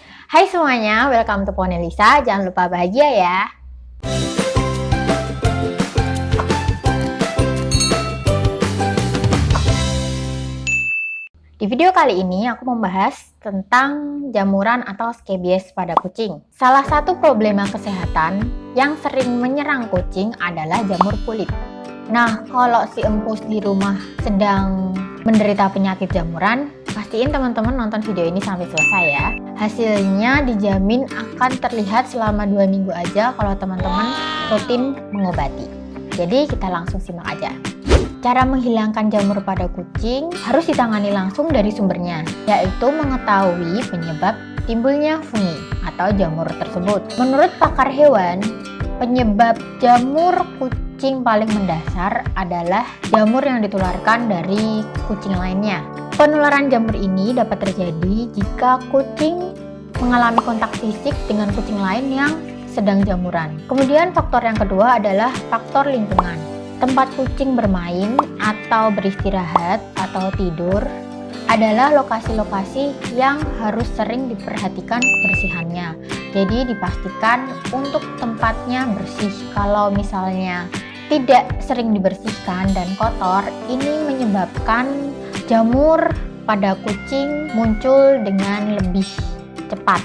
Hai semuanya, welcome to Ponelisa. Jangan lupa bahagia ya. Di video kali ini aku membahas tentang jamuran atau scabies pada kucing. Salah satu problema kesehatan yang sering menyerang kucing adalah jamur kulit. Nah, kalau si empus di rumah sedang menderita penyakit jamuran, pastiin teman-teman nonton video ini sampai selesai ya. Hasilnya dijamin akan terlihat selama 2 minggu aja kalau teman-teman rutin mengobati. Jadi kita langsung simak aja. Cara menghilangkan jamur pada kucing harus ditangani langsung dari sumbernya, yaitu mengetahui penyebab timbulnya fungi atau jamur tersebut. Menurut pakar hewan, penyebab jamur kucing paling mendasar adalah jamur yang ditularkan dari kucing lainnya. Penularan jamur ini dapat terjadi jika kucing mengalami kontak fisik dengan kucing lain yang sedang jamuran. Kemudian faktor yang kedua adalah faktor lingkungan. Tempat kucing bermain atau beristirahat atau tidur adalah lokasi-lokasi yang harus sering diperhatikan kebersihannya. Jadi dipastikan untuk tempatnya bersih. Kalau misalnya tidak sering dibersihkan dan kotor, ini menyebabkan jamur pada kucing muncul dengan lebih cepat.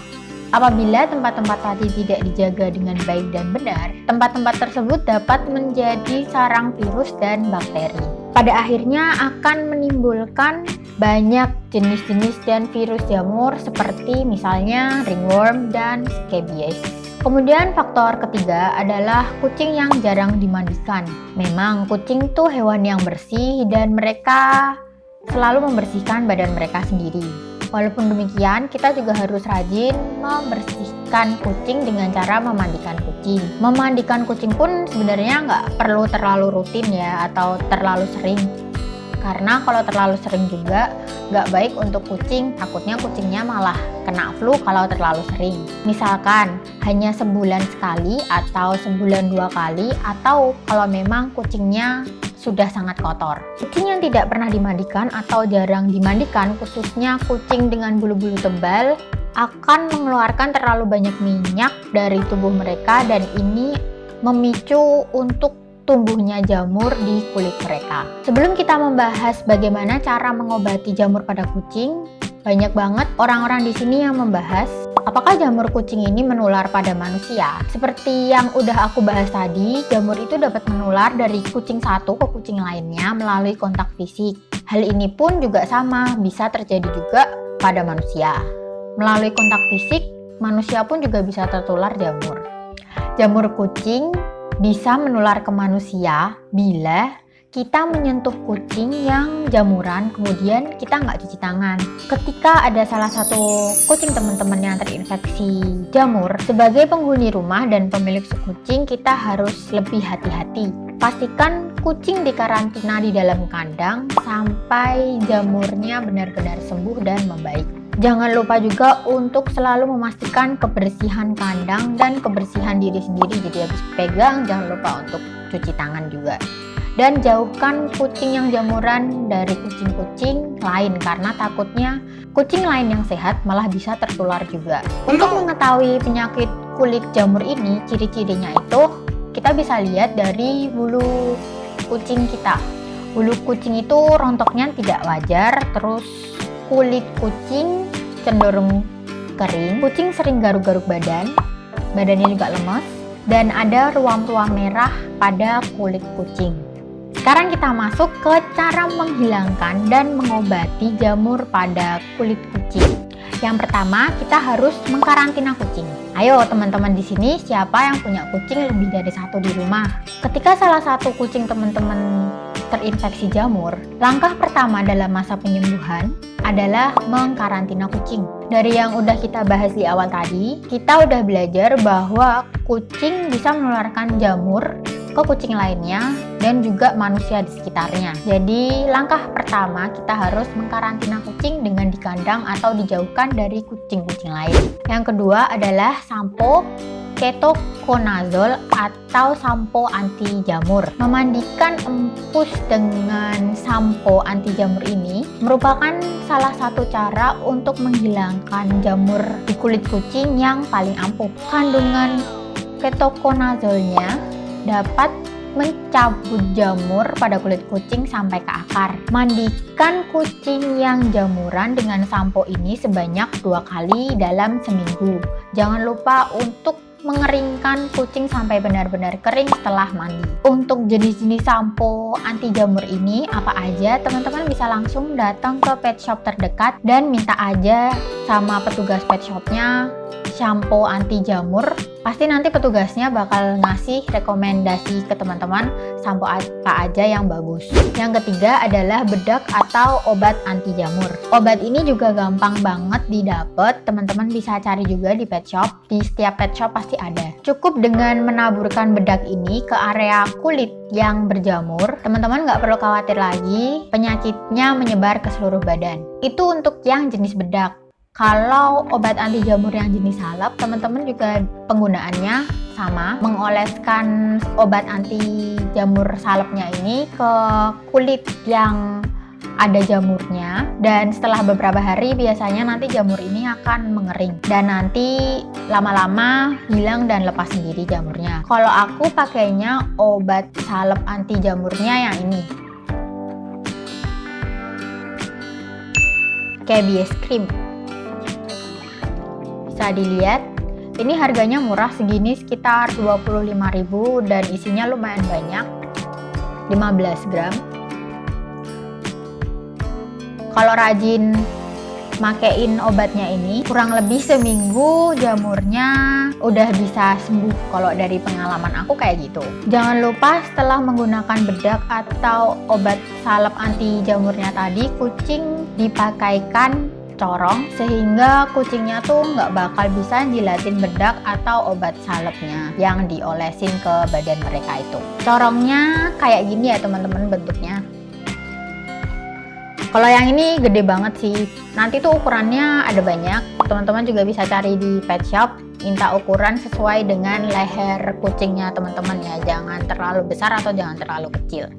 Apabila tempat-tempat tadi tidak dijaga dengan baik dan benar, tempat-tempat tersebut dapat menjadi sarang virus dan bakteri. Pada akhirnya akan menimbulkan banyak jenis-jenis dan virus jamur seperti misalnya ringworm dan scabies. Kemudian faktor ketiga adalah kucing yang jarang dimandikan. Memang kucing tuh hewan yang bersih dan mereka selalu membersihkan badan mereka sendiri. Walaupun demikian, kita juga harus rajin membersihkan kucing dengan cara memandikan kucing. Memandikan kucing pun sebenarnya nggak perlu terlalu rutin ya, atau terlalu sering. Karena kalau terlalu sering juga nggak baik untuk kucing, takutnya kucingnya malah kena flu kalau terlalu sering. Misalkan hanya sebulan sekali atau sebulan 2 kali, atau kalau memang kucingnya sudah sangat kotor. Kucing yang tidak pernah dimandikan atau jarang dimandikan, khususnya kucing dengan bulu-bulu tebal, akan mengeluarkan terlalu banyak minyak dari tubuh mereka dan ini memicu untuk tumbuhnya jamur di kulit mereka. Sebelum kita membahas bagaimana cara mengobati jamur pada kucing, banyak banget orang-orang di sini yang membahas apakah jamur kucing ini menular pada manusia. Seperti yang udah aku bahas tadi, jamur itu dapat menular dari kucing satu ke kucing lainnya melalui kontak fisik. Hal ini pun juga sama, bisa terjadi juga pada manusia. Melalui kontak fisik, manusia pun juga bisa tertular jamur. Jamur kucing bisa menular ke manusia bila kita menyentuh kucing yang jamuran, kemudian kita nggak cuci tangan. Ketika ada salah satu kucing teman-teman yang terinfeksi jamur, sebagai penghuni rumah dan pemilik kucing, kita harus lebih hati-hati. Pastikan kucing dikarantina di dalam kandang sampai jamurnya benar-benar sembuh dan membaik. Jangan lupa juga untuk selalu memastikan kebersihan kandang dan kebersihan diri sendiri. Jadi habis pegang, jangan lupa untuk cuci tangan juga. Dan jauhkan kucing yang jamuran dari kucing-kucing lain karena takutnya kucing lain yang sehat malah bisa tertular juga. Untuk mengetahui penyakit kulit jamur ini, ciri-cirinya itu kita bisa lihat dari bulu kucing kita. Bulu kucing itu rontoknya tidak wajar, terus kulit kucing cenderung kering, kucing sering garuk-garuk badannya juga lemas, dan ada ruam-ruam merah pada kulit kucing. Sekarang kita masuk ke cara menghilangkan dan mengobati jamur pada kulit kucing. Yang pertama, kita harus mengkarantina kucing. Ayo teman-teman di sini, siapa yang punya kucing lebih dari satu di rumah? Ketika salah satu kucing teman-teman terinfeksi jamur, langkah pertama dalam masa penyembuhan adalah mengkarantina kucing. Dari yang udah kita bahas di awal tadi, kita udah belajar bahwa kucing bisa menularkan jamur ke kucing lainnya dan juga manusia di sekitarnya. Jadi langkah pertama kita harus mengkarantina kucing dengan di kandang atau dijauhkan dari kucing-kucing lain. Yang kedua adalah sampo ketokonazol ketoconazole atau sampo anti jamur. Memandikan empus dengan sampo anti jamur ini merupakan salah satu cara untuk menghilangkan jamur di kulit kucing yang paling ampuh. Kandungan ketoconazole-nya dapat mencabut jamur pada kulit kucing sampai ke akar. Mandikan kucing yang jamuran dengan sampo ini sebanyak 2 kali dalam seminggu. Jangan lupa untuk mengeringkan kucing sampai benar-benar kering setelah mandi. Untuk jenis-jenis sampo anti jamur ini apa aja, teman-teman bisa langsung datang ke pet shop terdekat dan minta aja sama petugas pet shopnya sampo anti jamur. Pasti nanti petugasnya bakal ngasih rekomendasi ke teman-teman sampo apa aja yang bagus. Yang ketiga adalah bedak atau obat anti jamur. Obat ini juga gampang banget didapat, teman-teman bisa cari juga di pet shop. Di setiap pet shop pasti ada. Cukup dengan menaburkan bedak ini ke area kulit yang berjamur, teman-teman nggak perlu khawatir lagi penyakitnya menyebar ke seluruh badan. Itu untuk yang jenis bedak. Kalau obat anti jamur yang jenis salep, teman-teman juga penggunaannya sama, mengoleskan obat anti jamur salepnya ini ke kulit yang ada jamurnya, dan setelah beberapa hari biasanya nanti jamur ini akan mengering dan nanti lama-lama hilang dan lepas sendiri jamurnya. Kalau aku pakainya obat salep anti jamurnya yang ini, Scabies Cream. Bisa dilihat, ini harganya murah, segini sekitar 25.000 dan isinya lumayan banyak, 15 gram. Kalau rajin makein obatnya ini, kurang lebih seminggu jamurnya udah bisa sembuh. Kalau dari pengalaman aku kayak gitu. Jangan lupa setelah menggunakan bedak atau obat salep anti jamurnya tadi, kucing dipakaikan corong sehingga kucingnya tuh nggak bakal bisa jilatin bedak atau obat salepnya yang diolesin ke badan mereka itu. Corongnya kayak gini ya teman-teman bentuknya. Kalau yang ini gede banget sih. Nanti tuh ukurannya ada banyak. Teman-teman juga bisa cari di pet shop, minta ukuran sesuai dengan leher kucingnya teman-teman ya. Jangan terlalu besar atau jangan terlalu kecil.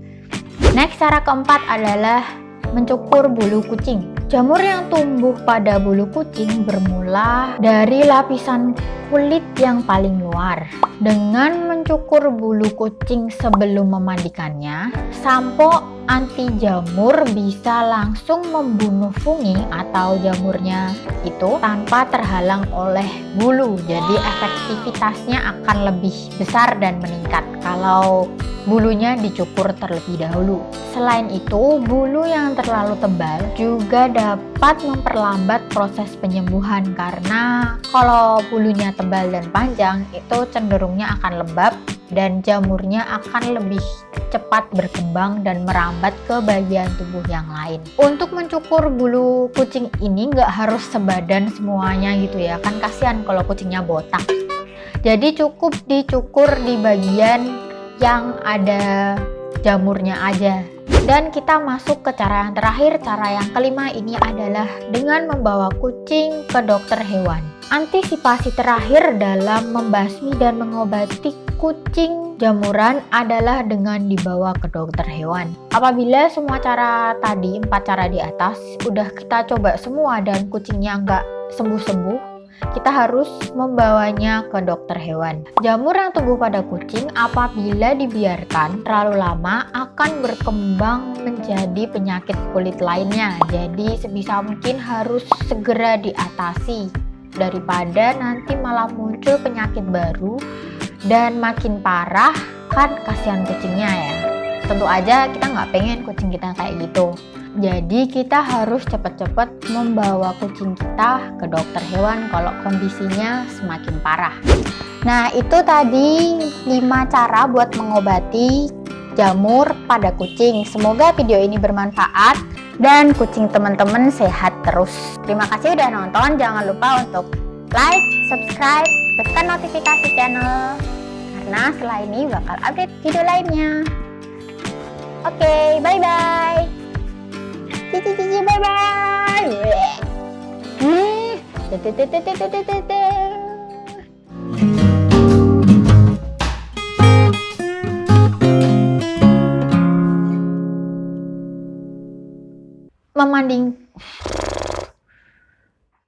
Next, cara keempat adalah mencukur bulu kucing. Jamur yang tumbuh pada bulu kucing bermula dari lapisan kulit yang paling luar. Dengan mencukur bulu kucing sebelum memandikannya, sampo anti jamur bisa langsung membunuh fungi atau jamurnya itu tanpa terhalang oleh bulu. Jadi efektivitasnya akan lebih besar dan meningkat kalau bulunya dicukur terlebih dahulu. Selain itu, bulu yang terlalu tebal juga dapat memperlambat proses penyembuhan karena kalau bulunya tebal dan panjang itu cenderungnya akan lembab dan jamurnya akan lebih cepat berkembang dan merambat ke bagian tubuh yang lain. Untuk mencukur bulu kucing ini nggak harus sebadan semuanya gitu ya, kan kasihan kalau kucingnya botak. Jadi cukup dicukur di bagian yang ada jamurnya aja. Dan kita masuk ke cara yang terakhir. Cara yang kelima ini adalah dengan membawa kucing ke dokter hewan. Antisipasi terakhir dalam membasmi dan mengobati kucing jamuran adalah dengan dibawa ke dokter hewan. Apabila semua cara tadi, 4 cara di atas, udah kita coba semua dan kucingnya nggak sembuh-sembuh, kita harus membawanya ke dokter hewan. Jamur yang tumbuh pada kucing apabila dibiarkan terlalu lama akan berkembang menjadi penyakit kulit lainnya. Jadi sebisa mungkin harus segera diatasi daripada nanti malah muncul penyakit baru dan makin parah, kan kasihan kucingnya ya. Tentu aja kita nggak pengen kucing kita kayak gitu. Jadi kita harus cepat-cepat membawa kucing kita ke dokter hewan kalau kondisinya semakin parah. Nah, itu tadi 5 cara buat mengobati jamur pada kucing. Semoga video ini bermanfaat dan kucing teman-teman sehat terus. Terima kasih udah nonton. Jangan lupa untuk like, subscribe, tekan notifikasi channel karena setelah ini bakal update video lainnya. Oke, bye-bye. Cici, bye-bye. membanding